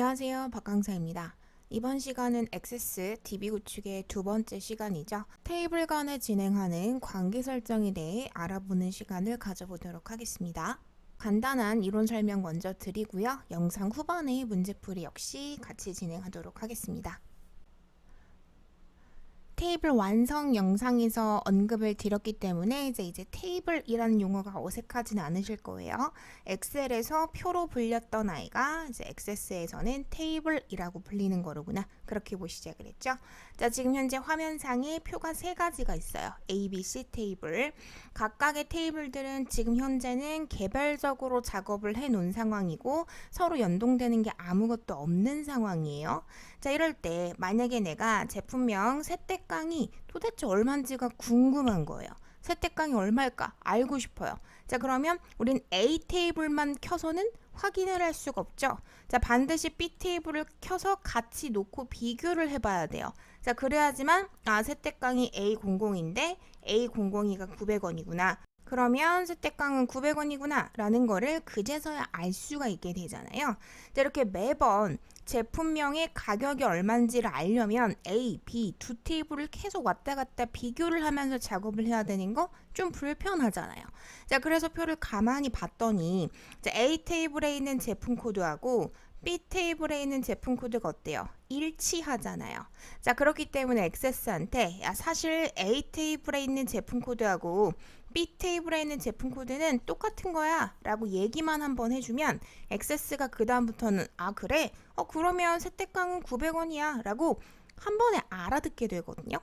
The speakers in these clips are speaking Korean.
안녕하세요. 박강사입니다. 이번 시간은 액세스 DB 구축의 두 번째 시간이죠. 테이블 간에 진행하는 관계 설정에 대해 알아보는 시간을 가져보도록 하겠습니다. 간단한 이론 설명 먼저 드리고요. 영상 후반에 문제풀이 역시 같이 진행하도록 하겠습니다. 테이블 완성 영상에서 언급을 드렸기 때문에 이제 테이블이라는 용어가 어색하지는 않으실 거예요. 엑셀에서 표로 불렸던 아이가 이제 액세스에서는 테이블이라고 불리는 거로구나. 그렇게 보시자 그랬죠. 자, 지금 현재 화면상에 표가 세 가지가 있어요. A, B, C 테이블. 각각의 테이블들은 지금 현재는 개별적으로 작업을 해 놓은 상황이고 서로 연동되는 게 아무것도 없는 상황이에요. 자, 이럴 때 만약에 내가 제품명 세대깡이 도대체 얼마인지가 궁금한 거예요. 세대깡이 얼마일까 알고 싶어요. 자, 그러면 우린 A 테이블만 켜서는 확인을 할 수가 없죠. 자, 반드시 B 테이블을 켜서 같이 놓고 비교를 해봐야 돼요. 자, 그래야지만 세대깡이 A00인데 A002가 900원이구나. 그러면 세대깡은 900원이구나 라는 거를 그제서야 알 수가 있게 되잖아요. 자, 이렇게 매번 제품명의 가격이 얼마인지를 알려면 A, B 두 테이블을 계속 왔다 갔다 비교를 하면서 작업을 해야 되는 거 좀 불편하잖아요. 자, 그래서 표를 가만히 봤더니 A 테이블에 있는 제품 코드하고 B 테이블에 있는 제품 코드가 어때요? 일치하잖아요. 자, 그렇기 때문에 액세스한테 사실 A 테이블에 있는 제품 코드하고 B 테이블에 있는 제품 코드는 똑같은 거야 라고 얘기만 한번 해주면 액세스가 그 다음부터는 그래? 그러면 세대깡은 900원이야 라고 한 번에 알아듣게 되거든요.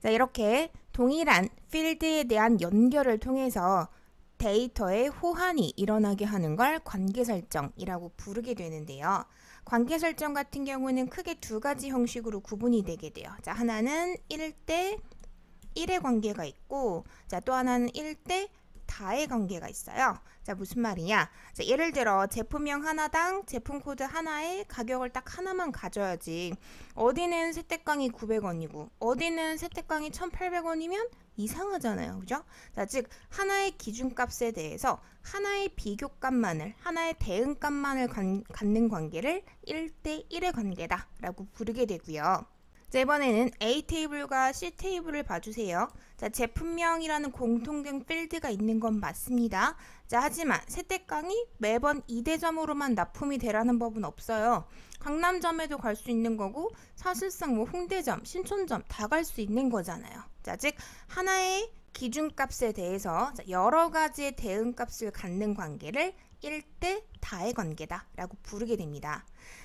자, 이렇게 동일한 필드에 대한 연결을 통해서 데이터의 호환이 일어나게 하는 걸 관계 설정이라고 부르게 되는데요. 관계 설정 같은 경우는 크게 두 가지 형식으로 구분이 되게 돼요. 자, 하나는 1대 1의 관계가 있고, 자, 또 하나는 1대 다의 관계가 있어요. 자, 무슨 말이냐? 자, 예를 들어 제품명 하나당 제품 코드 하나에 가격을 딱 하나만 가져야지. 어디는 세대깡이 900원이고 어디는 세대깡이 1,800원이면 이상하잖아요. 그죠? 자, 즉 하나의 기준값에 대해서 하나의 비교값만을, 하나의 대응값만을 갖는 관계를 1대 1의 관계다라고 부르게 되고요. 자, 이번에는 A 테이블과 C 테이블을 봐주세요. 자, 제품명이라는 공통된 필드가 있는 건 맞습니다. 자, 하지만 세대깡이 매번 2대점으로만 납품이 되라는 법은 없어요. 강남점에도 갈 수 있는 거고 사실상 뭐 홍대점, 신촌점 다 갈 수 있는 거잖아요. 자, 즉 하나의 기준값에 대해서 여러 가지의 대응값을 갖는 관계를 1대 다의 관계다 라고 부르게 됩니다.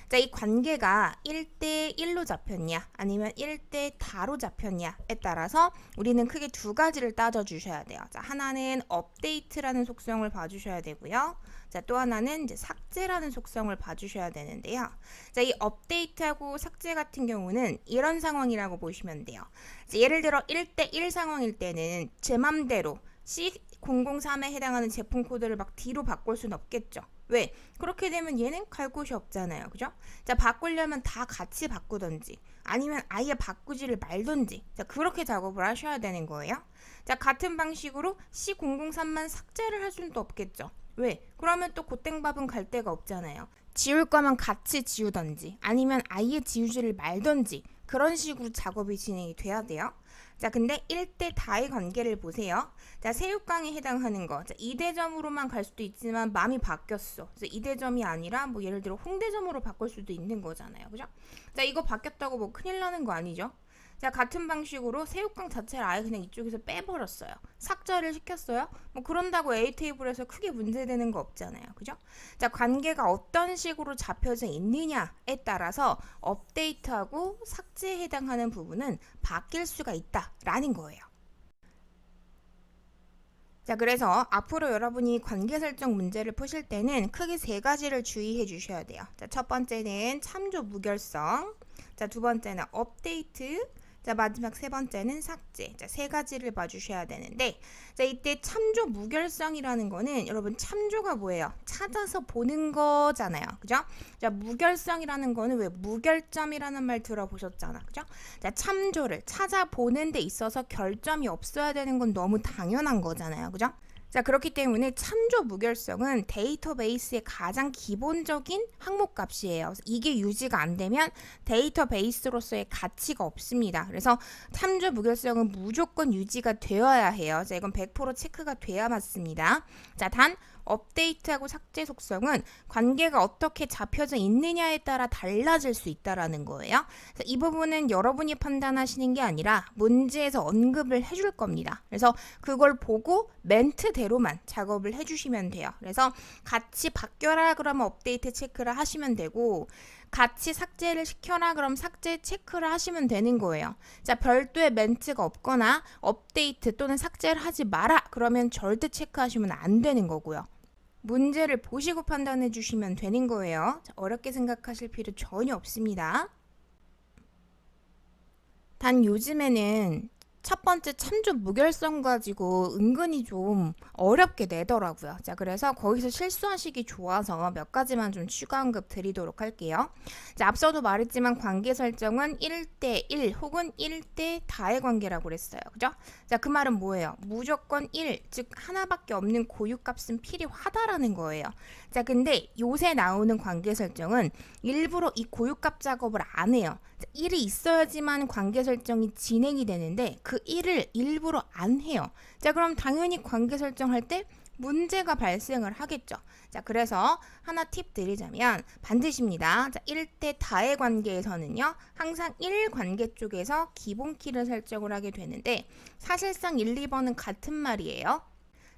자, 이 관계가 1대 1로 잡혔냐 아니면 1대 다로 잡혔냐에 따라서 우리는 크게 두 가지를 따져주셔야 돼요. 자, 하나는 업데이트라는 속성을 봐주셔야 되고요. 자, 또 하나는 이제 삭제라는 속성을 봐주셔야 되는데요. 자, 이 업데이트하고 삭제 같은 경우는 이런 상황이라고 보시면 돼요. 자, 예를 들어 1대 1 상황일 때는 제 맘대로 C003에 해당하는 제품 코드를 막 D로 바꿀 수는 없겠죠. 왜? 그렇게 되면 얘는 갈 곳이 없잖아요. 그죠? 자, 바꾸려면 다 같이 바꾸던지 아니면 아예 바꾸지를 말던지 자, 그렇게 작업을 하셔야 되는 거예요. 자, 같은 방식으로 C003만 삭제를 할 수는 또 없겠죠. 왜? 그러면 또 고땡밥은 갈 데가 없잖아요. 지울 거면 같이 지우던지 아니면 아예 지우지를 말던지 그런 식으로 작업이 진행이 돼야 돼요. 자, 근데 1대 다의 관계를 보세요. 자, 새우깡에 해당하는 거. 자, 2대점으로만 갈 수도 있지만 마음이 바뀌었어. 그래서 2대점이 아니라 뭐 예를 들어 홍대점으로 바꿀 수도 있는 거잖아요. 그죠? 자, 이거 바뀌었다고 뭐 큰일 나는 거 아니죠? 자, 같은 방식으로 새우깡 자체를 아예 그냥 이쪽에서 빼버렸어요. 삭제를 시켰어요. 뭐 그런다고 A 테이블에서 크게 문제되는 거 없잖아요. 그죠? 자, 관계가 어떤 식으로 잡혀져 있느냐에 따라서 업데이트하고 삭제에 해당하는 부분은 바뀔 수가 있다라는 거예요. 자, 그래서 앞으로 여러분이 관계 설정 문제를 푸실 때는 크게 세 가지를 주의해 주셔야 돼요. 자, 첫 번째는 참조 무결성. 자, 두 번째는 업데이트. 자, 마지막 세 번째는 삭제. 자, 세 가지를 봐주셔야 되는데, 자, 이때 참조 무결성이라는 거는 여러분 참조가 뭐예요? 찾아서 보는 거잖아요. 그죠? 자, 무결성이라는 거는 왜 무결점이라는 말 들어보셨잖아. 그죠? 자, 참조를 찾아보는 데 있어서 결점이 없어야 되는 건 너무 당연한 거잖아요. 그죠? 자, 그렇기 때문에 참조 무결성은 데이터베이스의 가장 기본적인 항목값이에요. 이게 유지가 안 되면 데이터베이스로서의 가치가 없습니다. 그래서 참조 무결성은 무조건 유지가 되어야 해요. 자, 이건 100% 체크가 돼야 맞습니다. 자, 단 업데이트하고 삭제 속성은 관계가 어떻게 잡혀져 있느냐에 따라 달라질 수 있다라는 거예요. 이 부분은 여러분이 판단하시는 게 아니라 문제에서 언급을 해줄 겁니다. 그래서 그걸 보고 멘트대로만 작업을 해주시면 돼요. 그래서 같이 바뀌어라 그러면 업데이트 체크를 하시면 되고, 같이 삭제를 시켜라 그럼 삭제 체크를 하시면 되는 거예요. 자, 별도의 멘트가 없거나 업데이트 또는 삭제를 하지 마라 그러면 절대 체크하시면 안 되는 거고요. 문제를 보시고 판단해 주시면 되는 거예요. 자, 어렵게 생각하실 필요 전혀 없습니다. 단 요즘에는 첫 번째 참조 무결성 가지고 은근히 좀 어렵게 내더라고요. 자, 그래서 거기서 실수하시기 좋아서 몇 가지만 좀 추가 언급 드리도록 할게요. 자, 앞서도 말했지만 관계 설정은 1대1 혹은 1대 다의 관계라고 그랬어요. 그죠? 자, 그 말은 뭐예요? 무조건 1, 즉 하나밖에 없는 고유값은 필요하다라는 거예요. 자, 근데 요새 나오는 관계 설정은 일부러 이 고유값 작업을 안 해요. 자, 1이 있어야지만 관계 설정이 진행이 되는데 그 1을 일부러 안 해요. 자, 그럼 당연히 관계 설정할 때 문제가 발생을 하겠죠. 자, 그래서 하나 팁 드리자면 반드시입니다. 자, 1대 다의 관계에서는요, 항상 1 관계 쪽에서 기본 키를 설정을 하게 되는데 사실상 1, 2번은 같은 말이에요.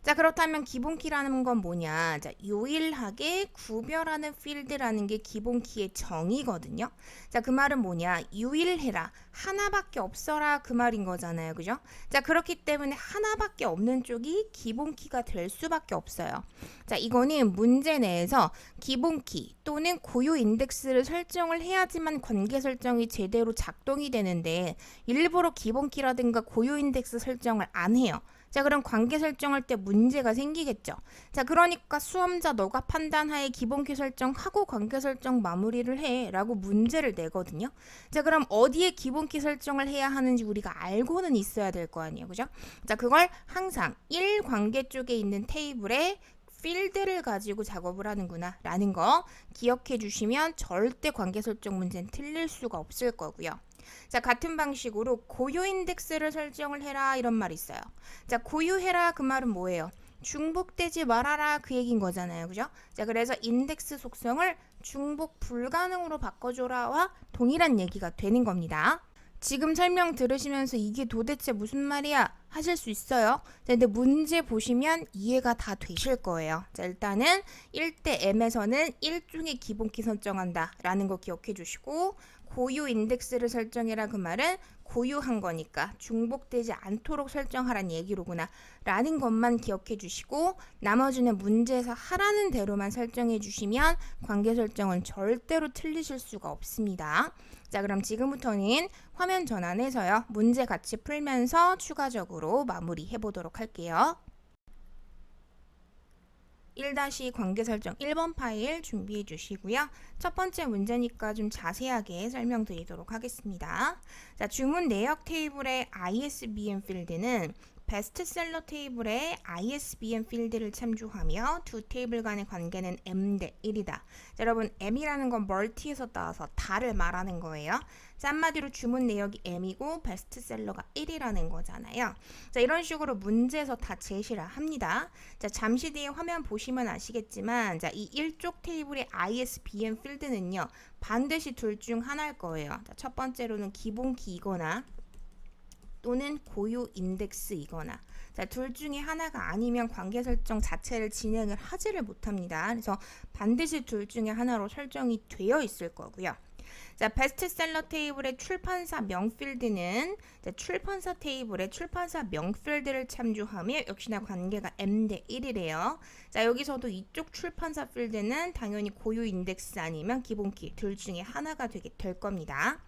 자, 그렇다면 기본키라는 건 뭐냐? 자, 유일하게 구별하는 필드라는 게 기본키의 정의거든요. 자, 그 말은 뭐냐? 유일해라. 하나밖에 없어라. 그 말인 거잖아요. 그죠? 자, 그렇기 때문에 하나밖에 없는 쪽이 기본키가 될 수밖에 없어요. 자, 이거는 문제 내에서 기본키 또는 고유 인덱스를 설정을 해야지만 관계 설정이 제대로 작동이 되는데 일부러 기본키라든가 고유 인덱스 설정을 안 해요. 자, 그럼 관계 설정할 때 문제가 생기겠죠. 자, 그러니까 수험자 너가 판단하에 기본키 설정하고 관계 설정 마무리를 해 라고 문제를 내거든요. 자, 그럼 어디에 기본키 설정을 해야 하는지 우리가 알고는 있어야 될 거 아니에요. 그죠? 자, 그걸 항상 1 관계 쪽에 있는 테이블에 필드를 가지고 작업을 하는구나 라는 거 기억해 주시면 절대 관계 설정 문제는 틀릴 수가 없을 거고요. 자, 같은 방식으로 고유 인덱스를 설정을 해라 이런 말이 있어요. 자, 고유해라 그 말은 뭐예요? 중복되지 말아라 그 얘기인 거잖아요. 그죠? 자, 그래서 인덱스 속성을 중복 불가능으로 바꿔줘라와 동일한 얘기가 되는 겁니다. 지금 설명 들으시면서 이게 도대체 무슨 말이야 하실 수 있어요. 자, 근데 문제 보시면 이해가 다 되실 거예요. 자, 일단은 1대 m에서는 일종의 기본키 설정한다 라는 거 기억해 주시고, 고유 인덱스를 설정해라 그 말은 고유한 거니까 중복되지 않도록 설정하라는 얘기로구나 라는 것만 기억해 주시고, 나머지는 문제에서 하라는 대로만 설정해 주시면 관계 설정은 절대로 틀리실 수가 없습니다. 자, 그럼 지금부터는 화면 전환해서요, 문제 같이 풀면서 추가적으로 마무리해 보도록 할게요. 1- 관계 설정 1번 파일 준비해 주시고요. 첫 번째 문제니까 좀 자세하게 설명드리도록 하겠습니다. 자, 주문 내역 테이블의 ISBN 필드는 베스트셀러 테이블의 ISBN 필드를 참조하며 두 테이블 간의 관계는 m 대 1이다. 자, 여러분, m이라는 건 멀티에서 따와서 다를 말하는 거예요. 자, 한마디로 주문 내역이 m이고 베스트셀러가 1이라는 거잖아요. 자, 이런 식으로 문제에서 다 제시를 합니다. 자, 잠시 뒤에 화면 보시면 아시겠지만, 자, 이 1쪽 테이블의 ISBN 필드는요, 반드시 둘 중 하나일 거예요. 자, 첫 번째로는 기본키이거나 또는 고유 인덱스이거나, 자, 둘 중에 하나가 아니면 관계 설정 자체를 진행을 하지를 못합니다. 그래서 반드시 둘 중에 하나로 설정이 되어 있을 거고요. 자, 베스트셀러 테이블의 출판사 명 필드는, 자, 출판사 테이블의 출판사 명 필드를 참조하며 역시나 관계가 m 대 1이래요. 자, 여기서도 이쪽 출판사 필드는 당연히 고유 인덱스 아니면 기본키 둘 중에 하나가 되게 될 겁니다.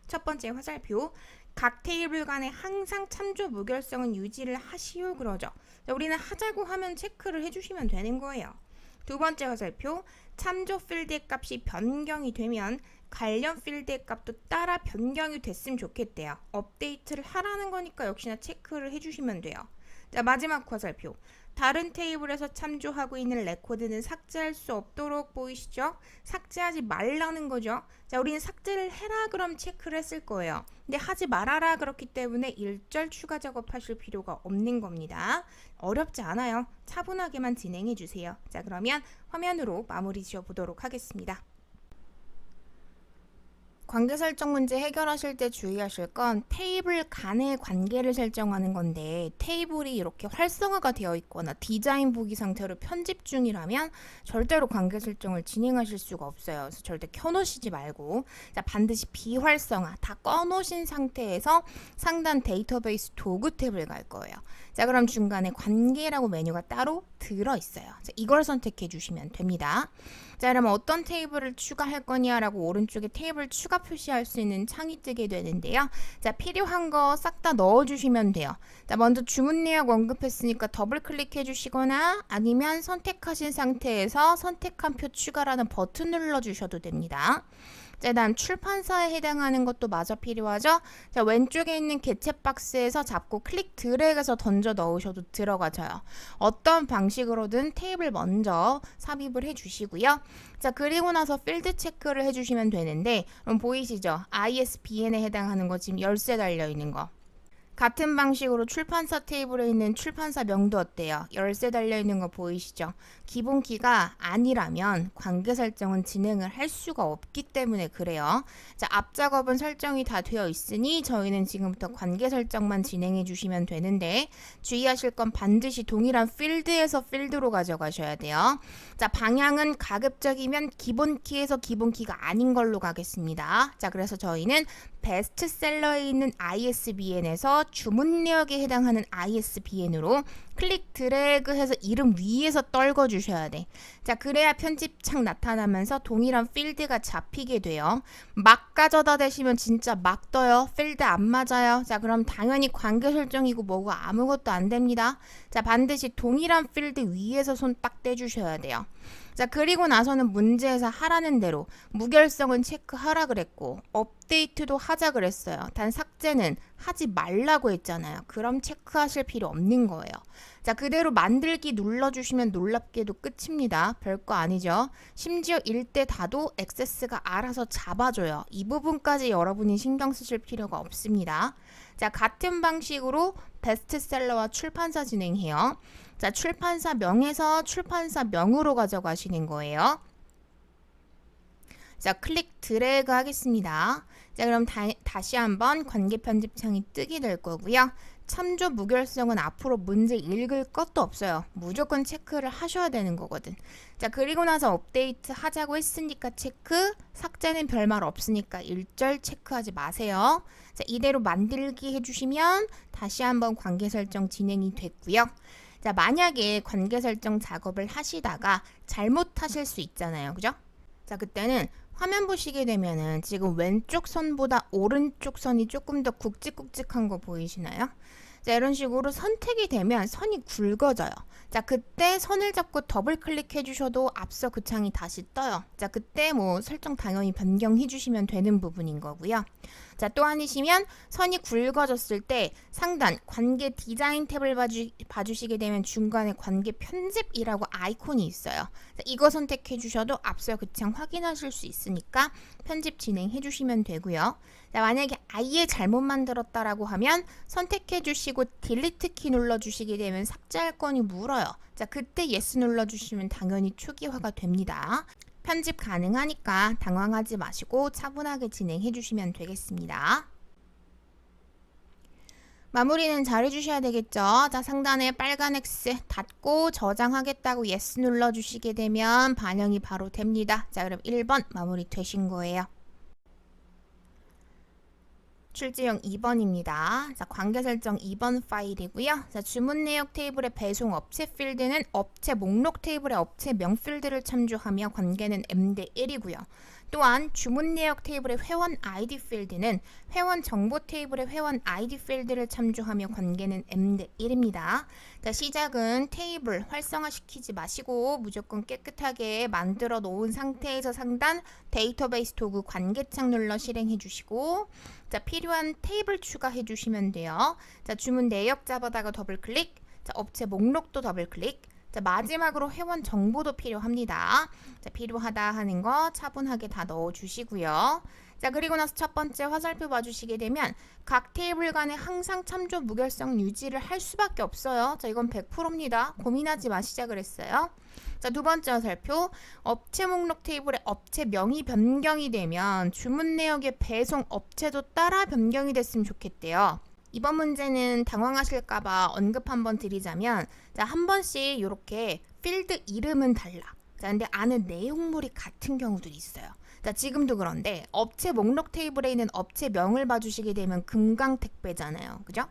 첫 번째 화살표, 각 테이블 간에 항상 참조 무결성은 유지를 하시오 그러죠. 자, 우리는 하자고 하면 체크를 해주시면 되는 거예요. 두 번째 화살표, 참조 필드의 값이 변경이 되면 관련 필드의 값도 따라 변경이 됐으면 좋겠대요. 업데이트를 하라는 거니까 역시나 체크를 해주시면 돼요. 자, 마지막 화살표. 다른 테이블에서 참조하고 있는 레코드는 삭제할 수 없도록 보이시죠? 삭제하지 말라는 거죠. 자, 우리는 삭제를 해라 그럼 체크를 했을 거예요. 근데 하지 말아라 그렇기 때문에 일절 추가 작업하실 필요가 없는 겁니다. 어렵지 않아요. 차분하게만 진행해 주세요. 자, 그러면 화면으로 마무리 지어 보도록 하겠습니다. 관계 설정 문제 해결하실 때 주의하실 건 테이블 간의 관계를 설정하는 건데, 테이블이 이렇게 활성화가 되어 있거나 디자인 보기 상태로 편집 중이라면 절대로 관계 설정을 진행하실 수가 없어요. 그래서 절대 켜놓으시지 말고, 자, 반드시 비활성화 다 꺼놓으신 상태에서 상단 데이터베이스 도구 탭을 갈 거예요. 자, 그럼 중간에 관계라고 메뉴가 따로 들어있어요. 자, 이걸 선택해 주시면 됩니다. 자, 그러면 어떤 테이블을 추가할 거냐라고 오른쪽에 테이블 추가 표시할 수 있는 창이 뜨게 되는데요. 자, 필요한 거 싹 다 넣어주시면 돼요. 자, 먼저 주문 내역 언급했으니까 더블 클릭해 주시거나 아니면 선택하신 상태에서 선택한 표 추가라는 버튼 눌러주셔도 됩니다. 자, 다음 출판사에 해당하는 것도 마저 필요하죠. 자, 왼쪽에 있는 개체 박스에서 잡고 클릭 드래그해서 던져 넣으셔도 들어가져요. 어떤 방식으로든 테이블 먼저 삽입을 해주시고요. 자, 그리고 나서 필드 체크를 해주시면 되는데, 그럼 보이시죠? ISBN에 해당하는 거 지금 열쇠 달려있는 거. 같은 방식으로 출판사 테이블에 있는 출판사 명도 어때요? 열쇠 달려있는 거 보이시죠? 기본 키가 아니라면 관계 설정은 진행을 할 수가 없기 때문에 그래요. 자, 앞 작업은 설정이 다 되어 있으니 저희는 지금부터 관계 설정만 진행해 주시면 되는데, 주의하실 건 반드시 동일한 필드에서 필드로 가져가셔야 돼요. 자, 방향은 가급적이면 기본 키에서 기본 키가 아닌 걸로 가겠습니다. 자, 그래서 저희는 베스트셀러에 있는 ISBN에서 주문 내역에 해당하는 ISBN으로 클릭 드래그 해서 이름 위에서 떨궈 주셔야 돼. 자, 그래야 편집창 나타나면서 동일한 필드가 잡히게 돼요. 막 가져다 대시면 진짜 막 떠요. 필드 안 맞아요. 자, 그럼 당연히 관계 설정이고 뭐고 아무것도 안 됩니다. 자, 반드시 동일한 필드 위에서 손 딱 떼주셔야 돼요. 자, 그리고 나서는 문제에서 하라는 대로 무결성은 체크하라 그랬고 업데이트도 하자 그랬어요. 단 삭제는 하지 말라고 했잖아요. 그럼 체크하실 필요 없는 거예요. 자, 그대로 만들기 눌러주시면 놀랍게도 끝입니다. 별거 아니죠. 심지어 일대 다도 액세스가 알아서 잡아줘요. 이 부분까지 여러분이 신경 쓰실 필요가 없습니다. 자, 같은 방식으로 베스트셀러와 출판사 진행해요. 자, 출판사 명에서 출판사 명으로 가져가시는 거예요. 자, 클릭 드래그 하겠습니다. 자, 그럼 다시 한번 관계 편집창이 뜨게 될 거고요. 참조 무결성은 앞으로 문제 읽을 것도 없어요. 무조건 체크를 하셔야 되는 거거든. 자, 그리고 나서 업데이트 하자고 했으니까 체크, 삭제는 별말 없으니까 일절 체크하지 마세요. 자, 이대로 만들기 해주시면 다시 한번 관계 설정 진행이 됐고요. 자, 만약에 관계 설정 작업을 하시다가 잘못하실 수 있잖아요. 그죠? 자, 그때는 화면 보시게 되면은 지금 왼쪽 선보다 오른쪽 선이 조금 더 굵직굵직한 거 보이시나요? 자, 이런 식으로 선택이 되면 선이 굵어져요. 자, 그때 선을 잡고 더블 클릭해 주셔도 앞서 그 창이 다시 떠요. 자, 그때 뭐 설정 당연히 변경해 주시면 되는 부분인 거고요. 자, 또 아니시면 선이 굵어졌을 때 상단 관계 디자인 탭을 봐주시게 되면 중간에 관계 편집이라고 아이콘이 있어요. 자, 이거 선택해 주셔도 앞서 그 창 확인하실 수 있으니까 편집 진행해 주시면 되고요. 자, 만약에 아예 잘못 만들었다라고 하면 선택해 주시고 딜리트 키 눌러주시게 되면 삭제할 건이 물어요. 자, 그때 yes 눌러주시면 당연히 초기화가 됩니다. 편집 가능하니까 당황하지 마시고 차분하게 진행해 주시면 되겠습니다. 마무리는 잘 해주셔야 되겠죠. 자, 상단에 빨간 X 닫고 저장하겠다고 yes 눌러주시게 되면 반영이 바로 됩니다. 자, 그럼 1번 마무리 되신 거예요. 출제형 2번입니다. 자, 관계 설정 2번 파일이고요. 자, 주문 내역 테이블의 배송 업체 필드는 업체 목록 테이블의 업체 명 필드를 참조하며 관계는 M 대 1이고요. 또한 주문 내역 테이블의 회원 아이디 필드는 회원 정보 테이블의 회원 아이디 필드를 참조하며 관계는 m 대 1입니다. 자, 시작은 테이블 활성화시키지 마시고 무조건 깨끗하게 만들어 놓은 상태에서 상단 데이터베이스 도구 관계창 눌러 실행해 주시고, 자, 필요한 테이블 추가해 주시면 돼요. 자, 주문 내역 잡아다가 더블 클릭, 자, 업체 목록도 더블 클릭, 자, 마지막으로 회원 정보도 필요합니다. 자, 필요하다 하는 거 차분하게 다 넣어 주시고요. 자, 그리고 나서 첫 번째 화살표 봐주시게 되면 각 테이블 간에 항상 참조 무결성 유지를 할 수밖에 없어요. 자, 이건 100%입니다. 고민하지 마시자 그랬어요. 자, 두 번째 화살표, 업체 목록 테이블의 업체명이 변경이 되면 주문 내역의 배송 업체도 따라 변경이 됐으면 좋겠대요. 이번 문제는 당황하실까봐 언급 한번 드리자면, 자, 한 번씩 이렇게 필드 이름은 달라. 자, 근데 안에 내용물이 같은 경우들이 있어요. 자, 지금도 그런데 업체 목록 테이블에 있는 업체명을 봐주시게 되면 금강택배잖아요. 그죠?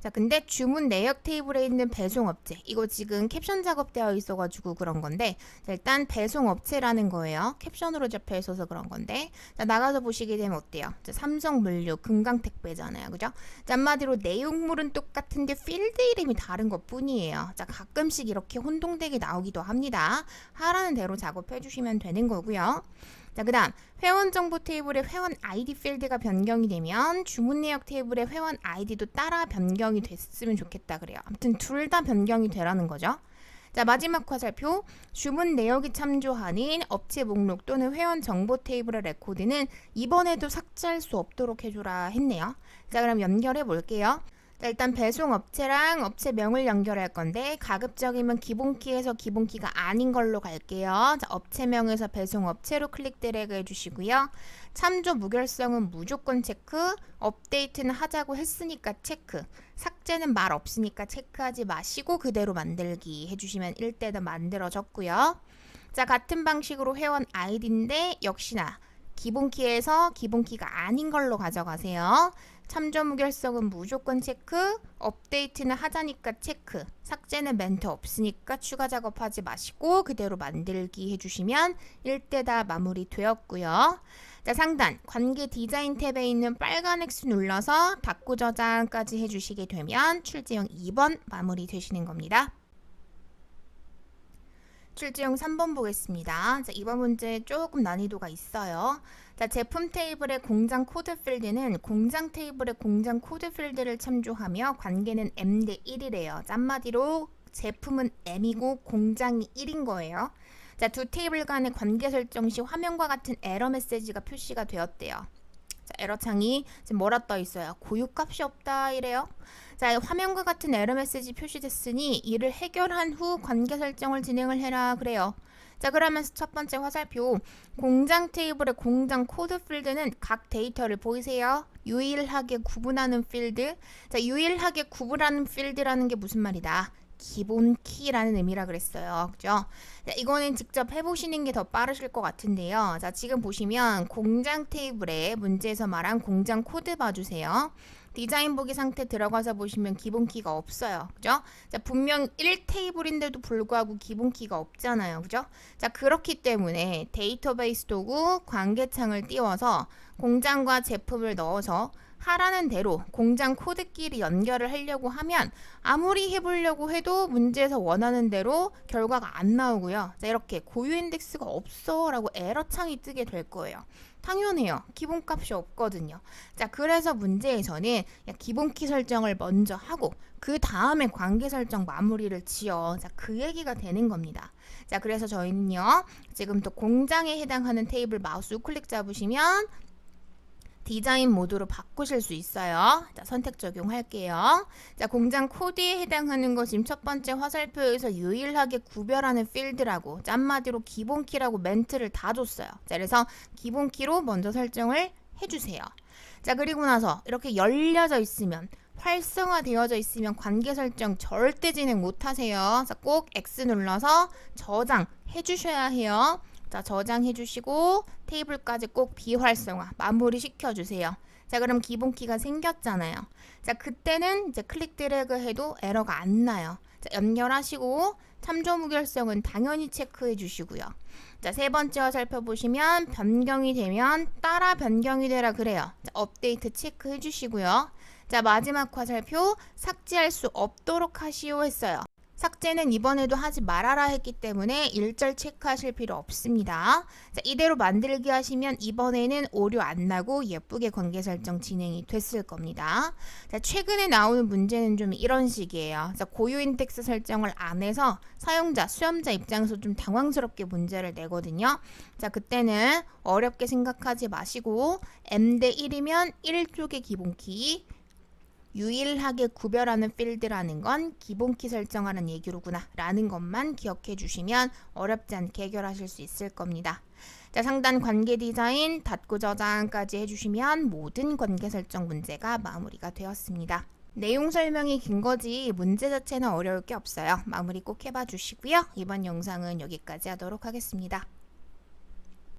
자, 근데 주문 내역 테이블에 있는 배송업체, 이거 지금 캡션 작업되어 있어가지고 그런 건데, 자, 일단 배송업체라는 거예요. 캡션으로 잡혀 있어서 그런 건데, 자, 나가서 보시게 되면 어때요? 자, 삼성물류, 금강택배잖아요. 그죠? 자, 한마디로 내용물은 똑같은데 필드 이름이 다른 것 뿐이에요. 자, 가끔씩 이렇게 혼동되게 나오기도 합니다. 하라는 대로 작업해 주시면 되는 거고요. 자, 그 다음 회원 정보 테이블의 회원 아이디 필드가 변경이 되면 주문 내역 테이블의 회원 아이디도 따라 변경이 됐으면 좋겠다 그래요. 아무튼 둘 다 변경이 되라는 거죠. 자, 마지막 화살표, 주문 내역이 참조하는 업체 목록 또는 회원 정보 테이블의 레코드는 이번에도 삭제할 수 없도록 해줘라 했네요. 자, 그럼 연결해 볼게요. 자, 일단 배송업체랑 업체명을 연결할 건데 가급적이면 기본키에서 기본키가 아닌 걸로 갈게요. 자, 업체명에서 배송업체로 클릭 드래그 해주시고요. 참조 무결성은 무조건 체크, 업데이트는 하자고 했으니까 체크, 삭제는 말 없으니까 체크하지 마시고 그대로 만들기 해주시면 1대도 만들어졌고요. 자, 같은 방식으로 회원 아이디인데 역시나 기본키에서 기본키가 아닌 걸로 가져가세요. 참조 무결성은 무조건 체크, 업데이트는 하자니까 체크, 삭제는 멘트 없으니까 추가 작업하지 마시고 그대로 만들기 해주시면 1대 다 마무리 되었고요. 자, 상단 관계 디자인 탭에 있는 빨간 X 눌러서 닫고 저장까지 해주시게 되면 출제형 2번 마무리 되시는 겁니다. 출제형 3번 보겠습니다. 자, 이번 문제 조금 난이도가 있어요. 자, 제품 테이블의 공장 코드 필드는 공장 테이블의 공장 코드 필드를 참조하며 관계는 m 대 1이래요. 자, 한마디로 제품은 m이고 공장이 1인 거예요. 자, 두 테이블 간의 관계 설정 시 화면과 같은 에러 메시지가 표시가 되었대요. 자, 에러창이 지금 뭐라 떠 있어요? 고유값이 없다 이래요. 자, 화면과 같은 에러 메시지 표시됐으니 이를 해결한 후 관계 설정을 진행을 해라 그래요. 자, 그러면서 첫 번째 화살표, 공장 테이블의 공장 코드 필드는 각 데이터를 보이세요? 유일하게 구분하는 필드. 자, 유일하게 구분하는 필드라는 게 무슨 말이다? 기본 키라는 의미라 그랬어요. 그죠? 자, 이거는 직접 해보시는 게 더 빠르실 것 같은데요. 자, 지금 보시면 공장 테이블에 문제에서 말한 공장 코드 봐주세요. 디자인 보기 상태 들어가서 보시면 기본 키가 없어요. 그죠? 자, 분명 1테이블인데도 불구하고 기본 키가 없잖아요. 그죠? 자, 그렇기 때문에 데이터베이스 도구 관계창을 띄워서 공장과 제품을 넣어서 하라는 대로 공장 코드끼리 연결을 하려고 하면 아무리 해보려고 해도 문제에서 원하는 대로 결과가 안 나오고요. 자, 이렇게 고유 인덱스가 없어 라고 에러창이 뜨게 될 거예요. 당연해요. 기본값이 없거든요. 자, 그래서 문제에서는 기본키 설정을 먼저 하고 그 다음에 관계 설정 마무리를 지어. 자, 그 얘기가 되는 겁니다. 자, 그래서 저희는요, 지금 또 공장에 해당하는 테이블 마우스 우클릭 잡으시면 디자인 모드로 바꾸실 수 있어요. 자, 선택 적용할게요. 자, 공장 코드에 해당하는 거 지금 첫 번째 화살표에서 유일하게 구별하는 필드라고, 자, 한마디로 기본키라고 멘트를 다 줬어요. 자, 그래서 기본키로 먼저 설정을 해주세요. 자, 그리고 나서 이렇게 열려져 있으면, 활성화되어져 있으면 관계 설정 절대 진행 못 하세요. 자, 꼭 X 눌러서 저장해 주셔야 해요. 자, 저장해 주시고 테이블까지 꼭 비활성화 마무리 시켜주세요. 자, 그럼 기본키가 생겼잖아요. 자, 그때는 이제 클릭 드래그 해도 에러가 안 나요. 자, 연결하시고 참조 무결성은 당연히 체크해 주시고요. 자, 세 번째와 살펴보시면 변경이 되면 따라 변경이 되라 그래요. 자, 업데이트 체크해 주시고요. 자, 마지막 화살표 삭제할 수 없도록 하시오 했어요. 삭제는 이번에도 하지 말아라 했기 때문에 일절 체크하실 필요 없습니다. 자, 이대로 만들기 하시면 이번에는 오류 안 나고 예쁘게 관계 설정 진행이 됐을 겁니다. 자, 최근에 나오는 문제는 좀 이런 식이에요. 자, 고유 인덱스 설정을 안 해서 사용자, 수험자 입장에서 좀 당황스럽게 문제를 내거든요. 자, 그때는 어렵게 생각하지 마시고 M 대 1이면 1쪽의 기본키, 유일하게 구별하는 필드라는 건 기본키 설정하는 얘기로구나 라는 것만 기억해 주시면 어렵지 않게 해결하실 수 있을 겁니다. 자, 상단 관계 디자인, 닫고 저장까지 해주시면 모든 관계 설정 문제가 마무리가 되었습니다. 내용 설명이 긴 거지 문제 자체는 어려울 게 없어요. 마무리 꼭 해봐 주시고요. 이번 영상은 여기까지 하도록 하겠습니다.